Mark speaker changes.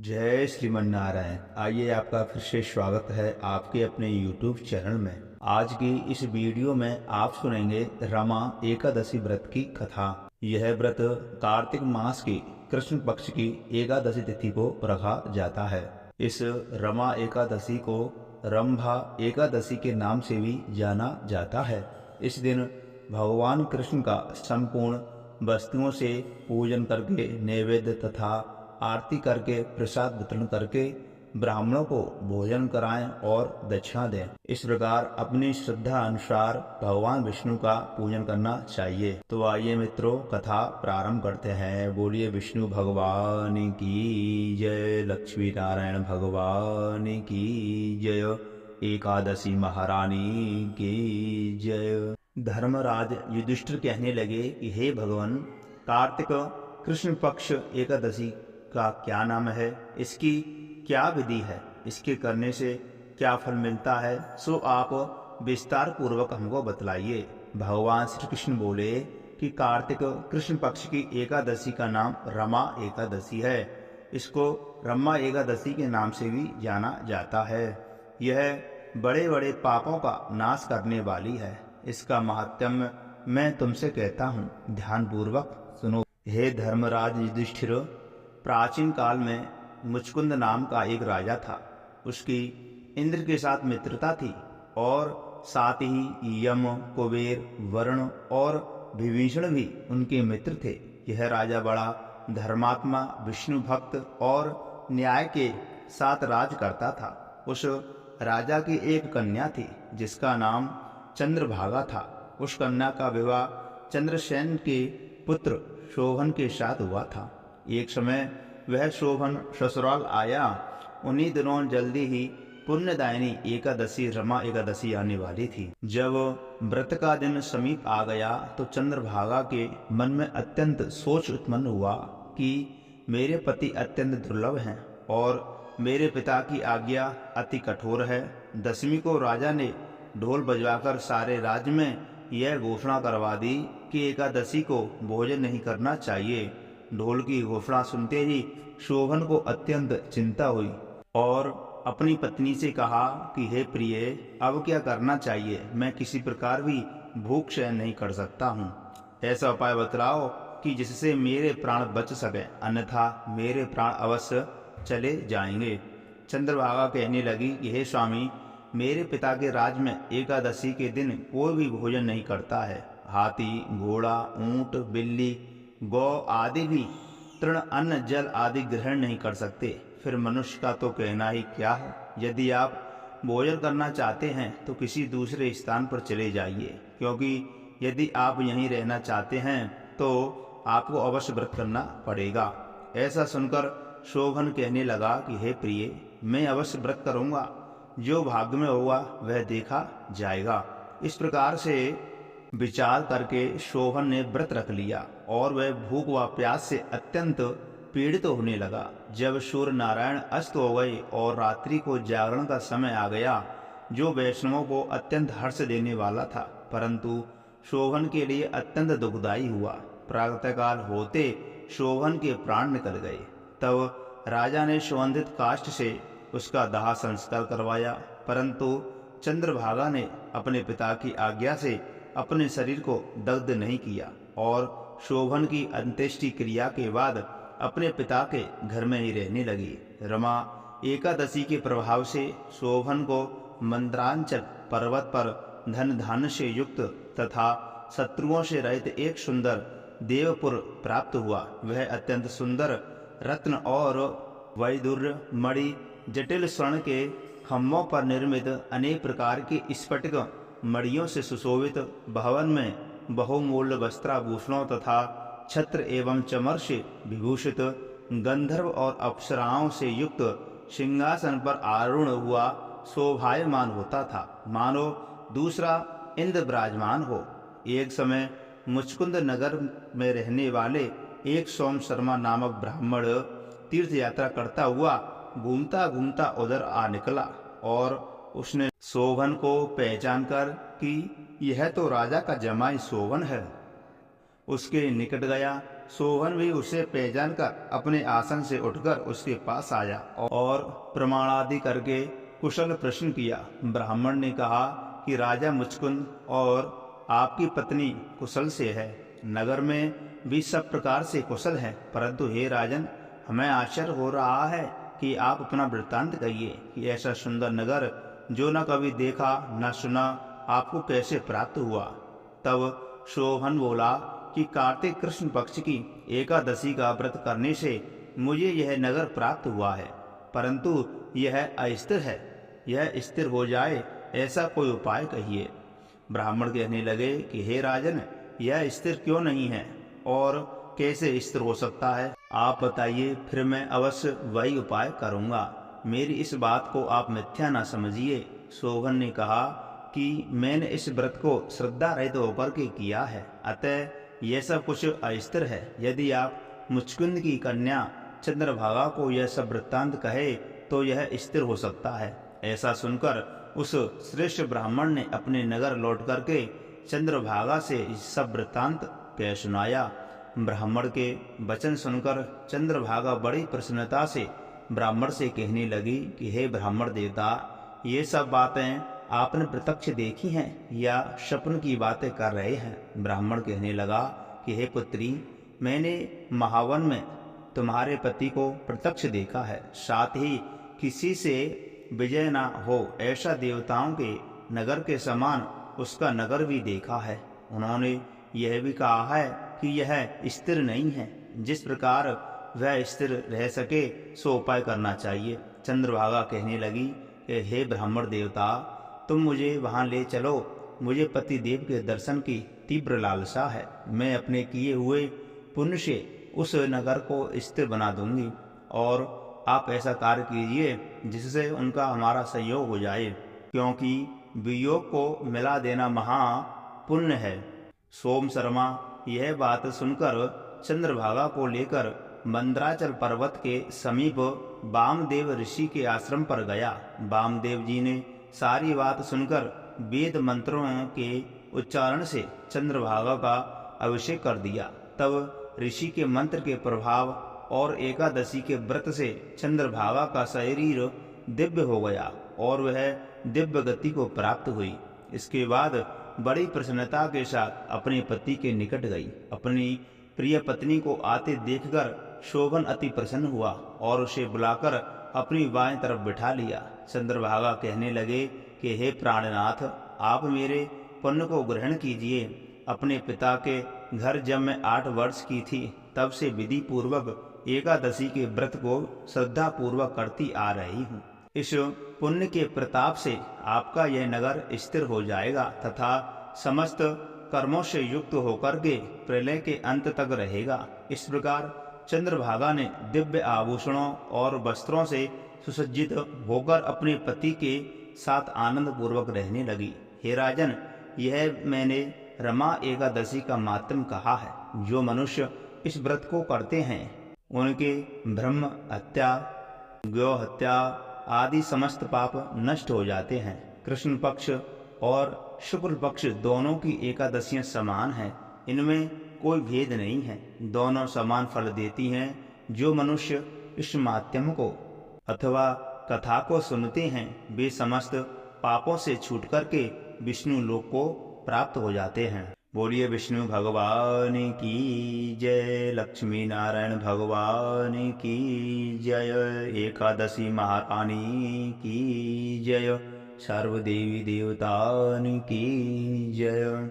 Speaker 1: जय श्रीमन नारायण। आइए, आपका फिर से स्वागत है आपके अपने YouTube चैनल में। आज की इस वीडियो में आप सुनेंगे रमा एकादशी व्रत की कथा। यह व्रत कार्तिक मास की कृष्ण पक्ष की एकादशी तिथि को रखा जाता है। इस रमा एकादशी को रंभा एकादशी के नाम से भी जाना जाता है। इस दिन भगवान कृष्ण का संपूर्ण वस्तुओं से पूजन करके, नैवेद्य तथा आरती करके, प्रसाद वितरण करके ब्राह्मणों को भोजन कराएं और दक्षिणा दें। इस प्रकार अपनी श्रद्धा अनुसार भगवान विष्णु का पूजन करना चाहिए। तो आइए मित्रों, कथा प्रारंभ करते हैं। बोलिए विष्णु भगवान की जय, लक्ष्मी नारायण भगवान की जय, एकादशी महारानी की जय। धर्मराज युधिष्ठिर कहने लगे कि हे भगवान, कार्तिक कृष्ण पक्ष एकादशी का क्या नाम है, इसकी क्या विधि है, इसके करने से क्या फल मिलता है, सो आप विस्तार पूर्वक हमको बतलाइए। भगवान श्री कृष्ण बोले कि कार्तिक कृष्ण पक्ष की एकादशी का नाम रमा एकादशी है। इसको रमा एकादशी के नाम से भी जाना जाता है। यह बड़े बड़े पापों का नाश करने वाली है। इसका महात्म्य मैं तुमसे कहता हूँ, ध्यान पूर्वक सुनो। हे धर्मराज युधिष्ठिर, प्राचीन काल में मुचकुंद नाम का एक राजा था। उसकी इंद्र के साथ मित्रता थी और साथ ही यम, कुबेर, वरुण और विभीषण भी उनके मित्र थे। यह राजा बड़ा धर्मात्मा, विष्णु भक्त और न्याय के साथ राज करता था। उस राजा की एक कन्या थी जिसका नाम चंद्रभागा था। उस कन्या का विवाह चंद्रसेन के पुत्र शोभन के साथ हुआ था। एक समय वह शोभन ससुराल आया। उन्हीं दिनों जल्दी ही पुण्यदायिनी एकादशी रमा एकादशी आने वाली थी। जब व्रत का दिन समीप आ गया तो चंद्रभागा के मन में अत्यंत सोच उत्पन्न हुआ कि मेरे पति अत्यंत दुर्लभ हैं और मेरे पिता की आज्ञा अति कठोर है। दशमी को राजा ने ढोल बजवाकर सारे राज्य में यह घोषणा करवा दी कि एकादशी को भोजन नहीं करना चाहिए। ढोल की घोषणा सुनते ही शोभन को अत्यंत चिंता हुई और अपनी पत्नी से कहा कि हे प्रिय, अब क्या करना चाहिए? मैं किसी प्रकार भी भूख सहन नहीं कर सकता हूँ। ऐसा उपाय बतलाओ कि जिससे मेरे प्राण बच सके, अन्यथा मेरे प्राण अवश्य चले जाएंगे। चंद्रभागा कहने लगी कि हे स्वामी, मेरे पिता के राज में एकादशी के दिन कोई भी भोजन नहीं करता है। हाथी, घोड़ा, ऊंट, बिल्ली, गौ आदि भी तृण, अन्न, जल आदि ग्रहण नहीं कर सकते। फिर मनुष्य का तो कहना ही क्या है। यदि आप भोजन करना चाहते हैं तो किसी दूसरे स्थान पर चले जाइए, क्योंकि यदि आप यहीं रहना चाहते हैं तो आपको अवश्य व्रत करना पड़ेगा। ऐसा सुनकर शोभन कहने लगा कि हे प्रिय, मैं अवश्य व्रत करूंगा। जो भाग्य में होगा वह देखा जाएगा। इस प्रकार से विचार करके शोभन ने व्रत रख लिया और वह भूख व प्यास से अत्यंत पीड़ित होने लगा। जब सूर्य नारायण अस्त हो गए और रात्रि को जागरण का समय आ गया, जो वैष्णवों को अत्यंत हर्ष देने वाला था, परंतु शोभन के लिए अत्यंत दुखदायी हुआ। प्रातःकाल होते शोभन के प्राण निकल गए। तब राजा ने सुगंधित काष्ठ से उसका दाह संस्कार करवाया, परंतु चंद्रभागा ने अपने पिता की आज्ञा से अपने शरीर को दग्ध नहीं किया और शोभन की अंत्येष्टि क्रिया के बाद अपने पिता के घर में ही रहने लगी। रमा एकादशी के प्रभाव से शोभन को मंद्रांचल पर्वत पर धन धान्य से युक्त तथा शत्रुओं से रहित एक सुंदर देवपुर प्राप्त हुआ। वह अत्यंत सुंदर रत्न और वैदुर्य, मणि, जटिल स्वर्ण के खम्भों पर निर्मित अनेक प्रकार की स्फटिक मणियों से सुशोभित भवन में बहुमूल्य वस्त्राभूषणों तथा छत्र एवं चमर से विभूषित गंधर्व और अप्सराओं से युक्त सिंहासन पर आरूढ़ हुआ शोभायमान होता था, मानो दूसरा इंद्र विराजमान हो। एक समय मुचकुंद नगर में रहने वाले एक सोम शर्मा नामक ब्राह्मण तीर्थ यात्रा करता हुआ घूमता घूमता उधर आ निकला और उसने शोभन को पहचान कर कि यह तो राजा का जमाई शोभन है, उसके निकट गया सोहन भी उसे पहचान कर अपने आसन से उठकर उसके पास आया और प्रमाणादि करके कुशल प्रश्न किया। ब्राह्मण ने कहा कि राजा मुचकुंद और आपकी पत्नी कुशल से है, नगर में भी सब प्रकार से कुशल है, परंतु हे राजन, हमें आश्चर्य हो रहा है कि आप अपना वृत्तांत कहिए कि ऐसा सुंदर नगर जो न कभी देखा न सुना आपको कैसे प्राप्त हुआ। तब सोहन बोला कि कार्तिक कृष्ण पक्ष की एकादशी का व्रत करने से मुझे यह नगर प्राप्त हुआ है, परंतु यह अस्थिर है। यह स्थिर हो जाए ऐसा कोई उपाय कहिए। ब्राह्मण कहने लगे कि हे राजन, यह स्थिर क्यों नहीं है और कैसे स्थिर हो सकता है? आप बताइए, फिर मैं अवश्य वही उपाय करूंगा। मेरी इस बात को आप मिथ्या न समझिए। सोहन ने कहा कि मैंने इस व्रत को श्रद्धा रहित होकर के किया है, अतः यह सब कुछ अस्थिर है। यदि आप मुचकुंद की कन्या चंद्रभागा को यह सब वृत्तांत कहे तो यह स्थिर हो सकता है। ऐसा सुनकर उस श्रेष्ठ ब्राह्मण ने अपने नगर लौट करके चंद्रभागा से सब वृत्तांत कह सुनाया। ब्राह्मण के वचन सुनकर चंद्रभागा बड़ी प्रसन्नता से ब्राह्मण से कहने लगी कि हे ब्राह्मण देवता, ये सब बातें आपने प्रत्यक्ष देखी हैं या स्वप्न की बातें कर रहे हैं? ब्राह्मण कहने लगा कि हे पुत्री, मैंने महावन में तुम्हारे पति को प्रत्यक्ष देखा है, साथ ही किसी से विजय ना हो ऐसा देवताओं के नगर के समान उसका नगर भी देखा है। उन्होंने यह भी कहा है कि यह स्थिर नहीं है। जिस प्रकार वह स्थिर रह सके सो उपाय करना चाहिए। चंद्रभागा कहने लगी कि हे ब्राह्मण देवता, तुम मुझे वहां ले चलो। मुझे पति देव के दर्शन की तीव्र लालसा है। मैं अपने किए हुए पुण्य से उस नगर को स्थिर बना दूंगी और आप ऐसा कार्य कीजिए जिससे उनका हमारा सहयोग हो जाए, क्योंकि वियोग को मिला देना महा पुण्य है। सोम शर्मा यह बात सुनकर चंद्रभागा को लेकर मंदराचल पर्वत के समीप वामदेव ऋषि के आश्रम पर गया। वामदेव जी ने सारी बात सुनकर वेद मंत्रों के उच्चारण से चंद्रभागा का अभिषेक कर दिया। तब ऋषि के मंत्र के प्रभाव और एकादशी के व्रत से चंद्रभागा का शरीर दिव्य हो गया और वह दिव्य गति को प्राप्त हुई। इसके बाद बड़ी प्रसन्नता के साथ अपने पति के निकट गई। अपनी प्रिय पत्नी को आते देखकर शोभन अति प्रसन्न हुआ और उसे बुलाकर अपनी बाएं तरफ बिठा लिया। चंद्रभागा कहने लगे कि हे प्राणनाथ, आप मेरे पुण्य को ग्रहण कीजिए। अपने पिता के घर जब मैं 8 वर्ष की थी तब से विधि पूर्वक एकादशी के व्रत को श्रद्धा पूर्वक करती आ रही हूँ। इस पुण्य के प्रताप से आपका यह नगर स्थिर हो जाएगा तथा समस्त कर्मों से युक्त होकर के प्रलय के अंत तक रहेगा। इस प्रकार चंद्रभागा ने दिव्य आभूषणों और वस्त्रों से सुसज्जित होकर अपने पति के साथ आनंद पूर्वक रहने लगी। हे राजन, यह मैंने रमा एकादशी का मातम कहा है। जो मनुष्य इस व्रत को करते हैं उनके ब्रह्म हत्या, गौ हत्या आदि समस्त पाप नष्ट हो जाते हैं। कृष्ण पक्ष और शुक्ल पक्ष दोनों की एकादशियां समान हैं, इनमें कोई भेद नहीं है, दोनों समान फल देती हैं। जो मनुष्य इस माध्यम को अथवा कथा को सुनते हैं वे समस्त पापों से छूट करके विष्णु लोक को प्राप्त हो जाते हैं। बोलिए विष्णु भगवान की जय, लक्ष्मी नारायण भगवान की जय, एकादशी महारानी की जय, सर्व देवी देवतान की जय।